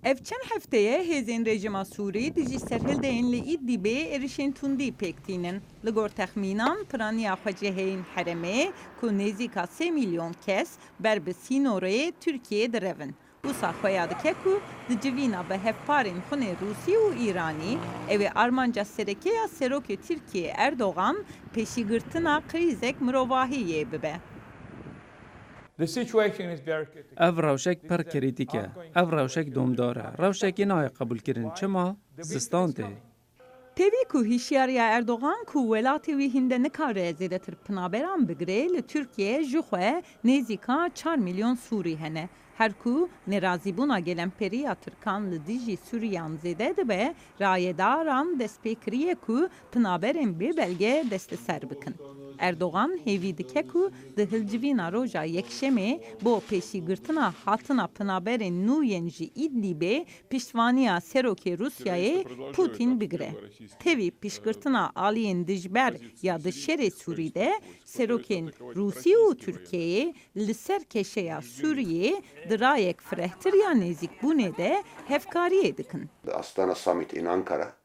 Ev çend hefteye hêzên rejima Sûrî di jî serhildeyên li Îdlibê êrişên tundî pêk tînin. Li gor texmînan, piraniya xweciheyên herêmê ku nêzîka 3 milyon kes ber bi sînoreyê Tirkiyeyê direvin. Wisa xweya dike ku di civîna bi hevparên xunê Rûsî û Îranî, ew ê armanca sereke ya Serokê Tirkiye Erdogan pêşîgirtina krîzek mirovahiyê bibe. Ev rewşek pir krîtîk e. Ev rewşek domdar e. Rewşekê naye qebûlkirin. Çima? Sistan tê. Tevî ku hîşyariya Erdogan ku welatê wî hîn nikare zêdetir pinaberan bigire, li Tirkiye ji xwe nêzîka 4 milyon Sûrî hene. Her ku nerazîbûna gelemperîya Tirkan li dijî Sûriyan zêde dibe, rayedaran destpêkiriye ku pinaberên bê belge desteser bikin. Erdogan hêvî dike ku di hilcivîna roja yekşemê bo pêşîgirtina hatina pinaberên nû yên ji Îdlibê piştwaniya Serokê Rûsyayê Putin bigire. Tevî piştgirtina aliyên dijber ya di şerê Sûrî de serokên Rûsî û Tirkiyeyê li ser keşeya Sûriyê di rayek firehtir ya nêzîkbûnê de hevkariyê dikin. Astana Summit in Ankara.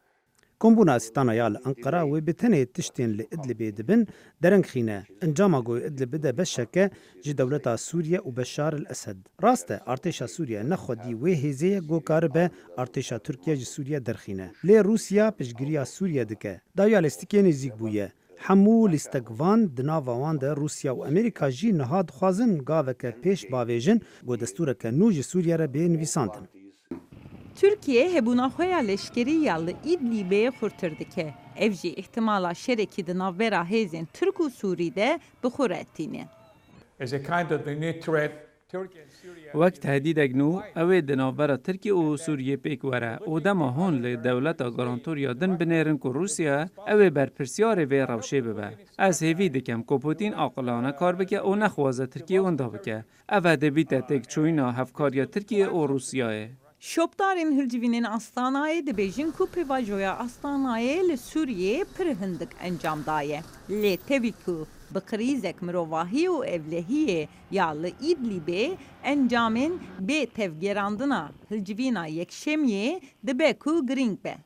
Kombûna Astana ya li Ankara wê bi tenê tiştên li Idlibê dibin derengxîne. Encama goy Idlibê de beşeke ji dewleta Sûriye û Beşar el-Esed. Rast e artêşa Sûriye nexwedî wê hêzê got karibe artêşa Tirkiye ji Sûriye derxîne. Lê Rûsya piştgiriya Sûriye dike. Dawiya lêstikê nêzik bûye. Hemû lîstekvan di nava wan de Rûsya û Amerîka jî niha dixwazin gaveke pêş bavêjin got destûreke nû ji Sûriye re bênivîsandin. Türkiye hebûna xwe ya leşkerî ya li Îdlibê xurtir dike. Ev jî ihtimala şerekî di navbera hêzên Tirk û Sûrî de bixure etîne. Wek tehdîdek nû, ew ê di navbera Tirkiye û Sûriyê pêk were û dema hûn li dewleta garantoriya din binêrin ku Rûsya ew ê berpirsyarê vê rewşê bibe. Ez hêvî dikim ku Putin aqilane kar bike û nexwaze Tirkiye wenda bike. Ev hedefî te têkçûyîna hevkariya Tirkiye û Rûsyayê. Şopdarên hilcivînên Astanayê dibêjin ku pêvajoya Astanayê li Sûriyê pir hindik encam daye. Lê tevî ku bi krîzek mirovahî û evlehiyê ya li Îdlibê encamên bê tevgerandina hilcivîna yekşemiyê dibe ku girîng be.